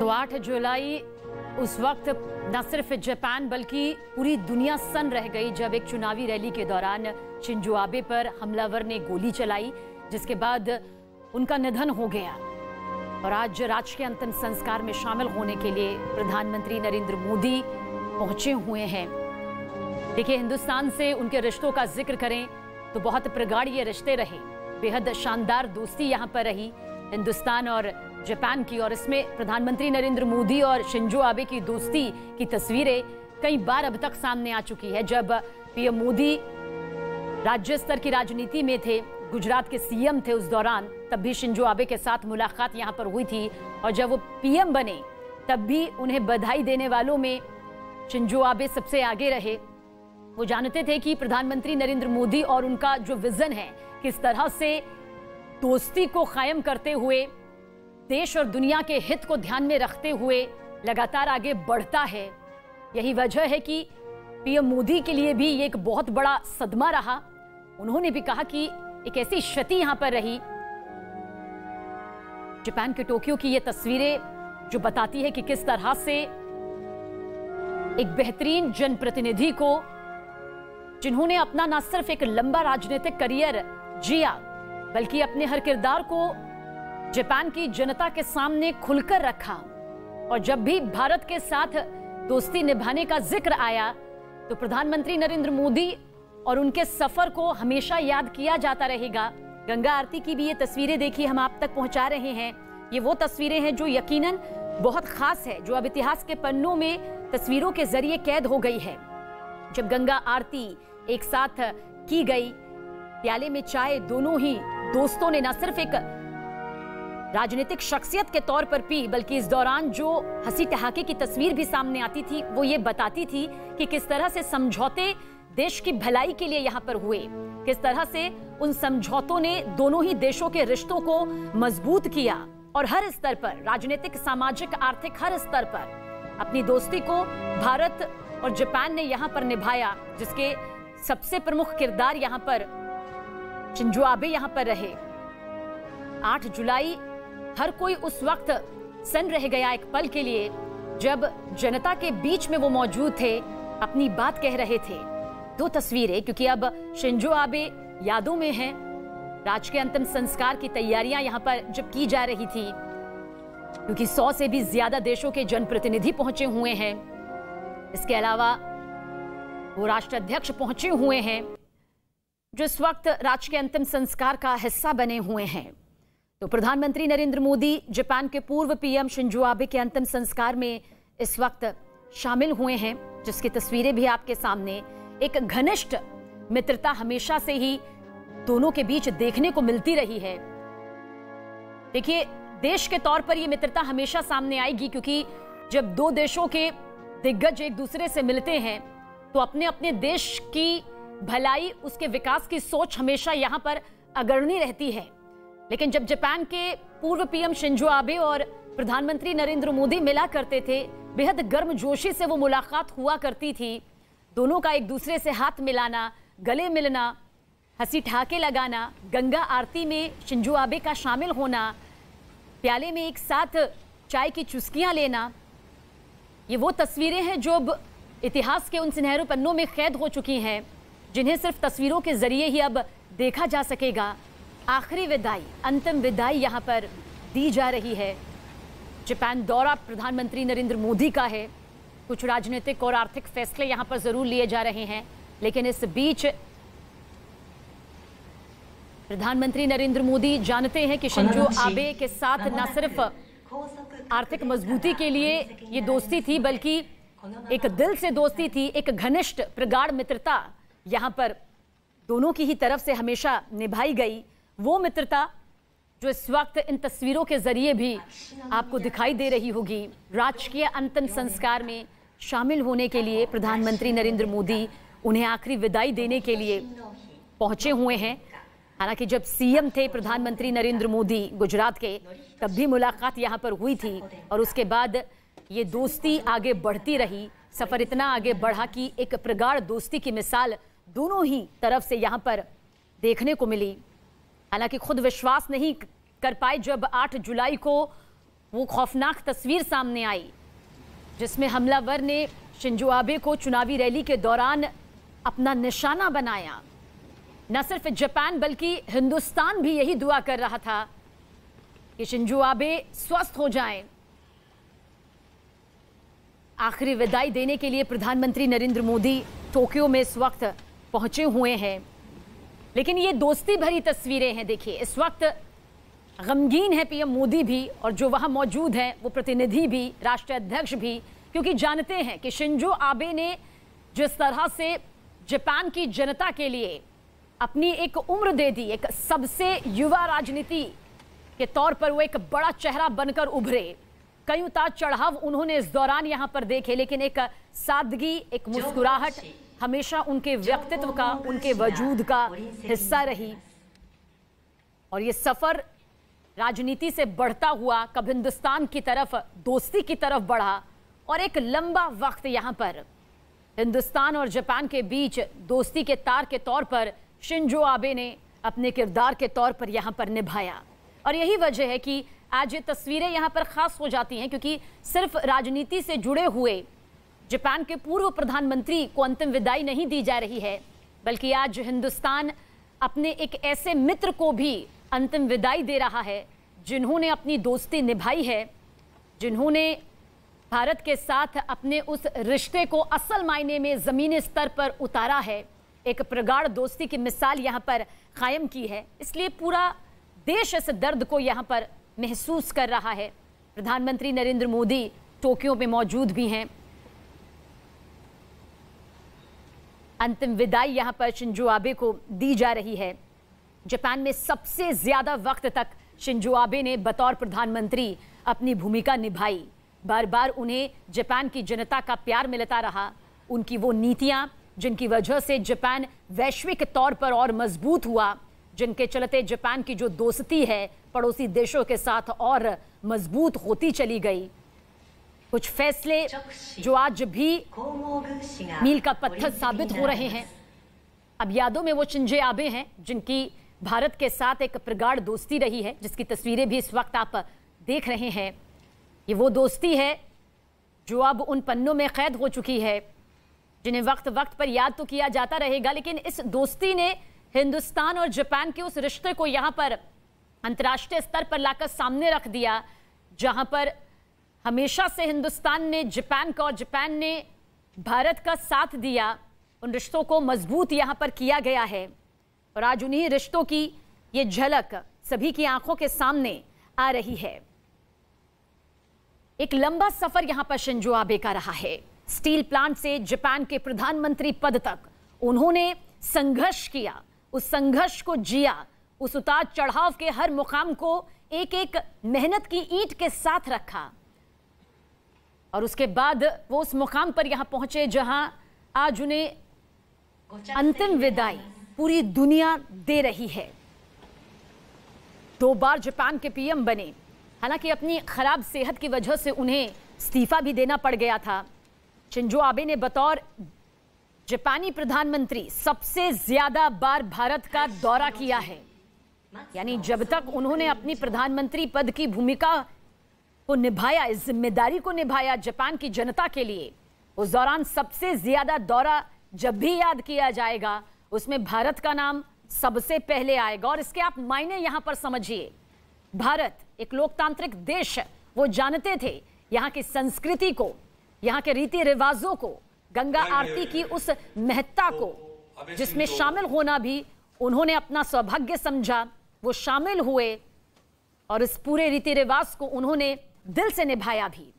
तो 8 जुलाई उस वक्त न सिर्फ जापान बल्कि पूरी दुनिया सन्न रह गई जब एक चुनावी रैली के दौरान शिंजो आबे पर हमलावर ने गोली चलाई, जिसके बाद उनका निधन हो गया। और आज राजकीय अंतिम संस्कार में शामिल होने के लिए प्रधानमंत्री नरेंद्र मोदी पहुंचे हुए हैं। देखिए, हिंदुस्तान से उनके रिश्तों का जिक्र करें तो बहुत प्रगाढ़ ये रिश्ते रहे, बेहद शानदार दोस्ती यहाँ पर रही हिंदुस्तान और जापान की। और इसमें प्रधानमंत्री नरेंद्र मोदी और शिंजो आबे की दोस्ती की तस्वीरें कई बार अब तक सामने आ चुकी है। जब पीएम मोदी राज्य स्तर की राजनीति में थे, गुजरात के सीएम थे उस दौरान, तब भी शिंजो आबे के साथ मुलाकात यहाँ पर हुई थी। और जब वो पीएम बने तब भी उन्हें बधाई देने वालों में शिंजो आबे सबसे आगे रहे। वो जानते थे कि प्रधानमंत्री नरेंद्र मोदी और उनका जो विजन है, किस तरह से दोस्ती को कायम करते हुए देश और दुनिया के हित को ध्यान में रखते हुए लगातार आगे बढ़ता है। यही वजह है कि पीएम मोदी के लिए भी ये एक बहुत बड़ा सदमा रहा। उन्होंने भी कहा कि एक ऐसी क्षति यहां पर रही। जापान के टोक्यो की ये तस्वीरें जो बताती है कि किस तरह से एक बेहतरीन जनप्रतिनिधि को, जिन्होंने अपना न सिर्फ एक लंबा राजनीतिक करियर जिया बल्कि अपने हर किरदार को जापान की जनता के सामने खुलकर रखा। और जब भी भारत के साथ दोस्ती निभाने का जिक्र आया तो प्रधानमंत्री नरेंद्र मोदी और उनके सफर को हमेशा याद किया जाता रहेगा। गंगा आरती की भी ये तस्वीरें देखिए हम आप तक पहुंचा रहे हैं। ये वो तस्वीरें हैं जो यकीनन बहुत खास है, जो अब इतिहास के पन्नों में तस्वीरों के जरिए कैद हो गई है। जब गंगा आरती एक साथ की गई, प्याले में चाय दोनों ही दोस्तों ने न सिर्फ एक राजनीतिक शख्सियत के तौर पर पी, बल्कि इस दौरान जो हंसी ठहाके की तस्वीर भी सामने आती थी वो ये बताती थी कि किस तरह से समझौते देश की भलाई के लिए यहाँ पर हुए, किस तरह से उन समझौतों ने दोनों ही देशों के रिश्तों को मजबूत किया। और हर स्तर पर, राजनीतिक, सामाजिक, आर्थिक, हर स्तर पर अपनी दोस्ती को भारत और जापान ने यहाँ पर निभाया, जिसके सबसे प्रमुख किरदार यहाँ पर शिंजो आबे यहाँ पर रहे। 8 जुलाई हर कोई उस वक्त सन्न रह गया एक पल के लिए जब जनता के बीच में वो मौजूद थे, अपनी बात कह रहे थे। 2 तस्वीरें, क्योंकि अब शिंजो आबे यादों में हैं। राजकीय अंतिम संस्कार की तैयारियां यहां पर जब की जा रही थी, क्योंकि 100 से भी ज्यादा देशों के जनप्रतिनिधि पहुंचे हुए हैं। इसके अलावा वो राष्ट्राध्यक्ष पहुंचे हुए हैं जो इस वक्त राजकीय अंतिम संस्कार का हिस्सा बने हुए हैं। तो प्रधानमंत्री नरेंद्र मोदी जापान के पूर्व पीएम शिंजो आबे के अंतिम संस्कार में इस वक्त शामिल हुए हैं, जिसकी तस्वीरें भी आपके सामने। एक घनिष्ठ मित्रता हमेशा से ही दोनों के बीच देखने को मिलती रही है। देखिए, देश के तौर पर यह मित्रता हमेशा सामने आएगी, क्योंकि जब 2 देशों के दिग्गज एक दूसरे से मिलते हैं तो अपने अपने देश की भलाई, उसके विकास की सोच हमेशा यहां पर अग्रणी रहती है। लेकिन जब जापान के पूर्व पीएम शिंजो आबे और प्रधानमंत्री नरेंद्र मोदी मिला करते थे, बेहद गर्मजोशी से वो मुलाकात हुआ करती थी। दोनों का एक दूसरे से हाथ मिलाना, गले मिलना, हंसी ठहाके लगाना, गंगा आरती में शिंजो आबे का शामिल होना, प्याले में एक साथ चाय की चुस्कियां लेना, ये वो तस्वीरें हैं जो अब इतिहास के उन सुनहरे पन्नों में कैद हो चुकी हैं, जिन्हें सिर्फ तस्वीरों के जरिए ही अब देखा जा सकेगा। आखिरी विदाई, अंतिम विदाई यहाँ पर दी जा रही है। जापान दौरा प्रधानमंत्री नरेंद्र मोदी का है। कुछ राजनीतिक और आर्थिक फैसले यहाँ पर जरूर लिए जा रहे हैं, लेकिन इस बीच प्रधानमंत्री नरेंद्र मोदी जानते हैं कि शिंजो आबे के साथ न सिर्फ आर्थिक मजबूती के लिए ये दोस्ती थी, बल्कि एक दिल से दोस्ती थी, एक घनिष्ठ प्रगाढ़ मित्रता यहाँ पर दोनों की ही तरफ से हमेशा निभाई गई। वो मित्रता जो इस वक्त इन तस्वीरों के जरिए भी आपको दिखाई दे रही होगी। राजकीय अंतिम संस्कार में शामिल होने के लिए प्रधानमंत्री नरेंद्र मोदी उन्हें आखिरी विदाई देने के लिए पहुंचे हुए हैं। हालांकि जब सीएम थे प्रधानमंत्री नरेंद्र मोदी गुजरात के, तब भी मुलाकात यहां पर हुई थी। और उसके बाद ये दोस्ती आगे बढ़ती रही। सफर इतना आगे बढ़ा कि एक प्रगाढ़ दोस्ती की मिसाल दोनों ही तरफ से यहां पर देखने को मिली। हालांकि खुद विश्वास नहीं कर पाए जब 8 जुलाई को वो खौफनाक तस्वीर सामने आई जिसमें हमलावर ने शिंजो आबे को चुनावी रैली के दौरान अपना निशाना बनाया। न सिर्फ जापान बल्कि हिंदुस्तान भी यही दुआ कर रहा था कि शिंजो आबे स्वस्थ हो जाएं। आखिरी विदाई देने के लिए प्रधानमंत्री नरेंद्र मोदी टोक्यो में इस वक्त पहुंचे हुए हैं, लेकिन ये दोस्ती भरी तस्वीरें हैं। देखिए, इस वक्त गमगीन है पीएम मोदी भी, और जो वहां मौजूद हैं वो प्रतिनिधि भी, राष्ट्रीय अध्यक्ष भी, क्योंकि जानते हैं कि शिंजो आबे ने जिस तरह से जापान की जनता के लिए अपनी एक उम्र दे दी, एक सबसे युवा राजनीति के तौर पर वो एक बड़ा चेहरा बनकर उभरे। कई उतार चढ़ाव उन्होंने इस दौरान यहां पर देखे, लेकिन एक सादगी, एक मुस्कुराहट हमेशा उनके व्यक्तित्व का, उनके वजूद का हिस्सा रही। और ये सफर राजनीति से बढ़ता हुआ कब हिंदुस्तान की तरफ, दोस्ती की तरफ बढ़ा, और एक लंबा वक्त यहां पर हिंदुस्तान और जापान के बीच दोस्ती के तार के तौर पर शिंजो आबे ने अपने किरदार के तौर पर यहां पर निभाया। और यही वजह है कि आज ये तस्वीरें यहां पर खास हो जाती हैं, क्योंकि सिर्फ राजनीति से जुड़े हुए जापान के पूर्व प्रधानमंत्री को अंतिम विदाई नहीं दी जा रही है, बल्कि आज हिंदुस्तान अपने एक ऐसे मित्र को भी अंतिम विदाई दे रहा है जिन्होंने अपनी दोस्ती निभाई है, जिन्होंने भारत के साथ अपने उस रिश्ते को असल मायने में जमीनी स्तर पर उतारा है, एक प्रगाढ़ दोस्ती की मिसाल यहां पर कायम की है। इसलिए पूरा देश इस दर्द को यहां पर महसूस कर रहा है। प्रधानमंत्री नरेंद्र मोदी टोक्यो में मौजूद भी हैं। अंतिम विदाई यहां पर शिंजो आबे को दी जा रही है। जापान में सबसे ज्यादा वक्त तक शिंजो आबे ने बतौर प्रधानमंत्री अपनी भूमिका निभाई। बार बार उन्हें जापान की जनता का प्यार मिलता रहा। उनकी वो नीतियां जिनकी वजह से जापान वैश्विक तौर पर और मजबूत हुआ, जिनके चलते जापान की जो दोस्ती है पड़ोसी देशों के साथ और मजबूत होती चली गई। कुछ फैसले जो आज भी मील का पत्थर साबित हो रहे हैं। अब यादों में वो शिंजो आबे हैं जिनकी भारत के साथ एक प्रगाढ़ दोस्ती रही है, जिसकी तस्वीरें भी इस वक्त आप देख रहे हैं। ये वो दोस्ती है जो अब उन पन्नों में कैद हो चुकी है, जिन्हें वक्त वक्त पर याद तो किया जाता रहेगा, लेकिन इस दोस्ती ने हिंदुस्तान और जापान के उस रिश्ते को यहां पर अंतर्राष्ट्रीय स्तर पर लाकर सामने रख दिया, जहां पर हमेशा से हिंदुस्तान ने जापान का और जापान ने भारत का साथ दिया। उन रिश्तों को मजबूत यहां पर किया गया है, और आज उन्हीं रिश्तों की ये झलक सभी की आंखों के सामने आ रही है। एक लंबा सफर यहां पर शिंजो आबे का रहा है। स्टील प्लांट से जापान के प्रधानमंत्री पद तक उन्होंने संघर्ष किया, उस संघर्ष को जिया, उस उतार चढ़ाव के हर मुकाम को एक एक मेहनत की ईंट के साथ रखा, और उसके बाद वो उस मुकाम पर यहां पहुंचे जहां आज उन्हें अंतिम विदाई पूरी दुनिया दे रही है। 2 बार जापान के पीएम बने, हालांकि अपनी खराब सेहत की वजह से उन्हें इस्तीफा भी देना पड़ गया था। शिंजो आबे ने बतौर जापानी प्रधानमंत्री सबसे ज्यादा बार भारत का दौरा किया है, यानी जब तक उन्होंने अपनी प्रधानमंत्री पद की भूमिका को निभाया, इस जिम्मेदारी को निभाया जापान की जनता के लिए, उस दौरान सबसे ज्यादा दौरा जब भी याद किया जाएगा उसमें भारत का नाम सबसे पहले आएगा। और इसके आप मायने यहां पर समझिए। भारत एक लोकतांत्रिक देश है, वो जानते थे यहाँ की संस्कृति को, यहाँ के रीति रिवाजों को, गंगा आरती की उस महत्ता को, जिसमें शामिल होना भी उन्होंने अपना सौभाग्य समझा। वो शामिल हुए और इस पूरे रीति रिवाज को उन्होंने दिल से निभाया भी।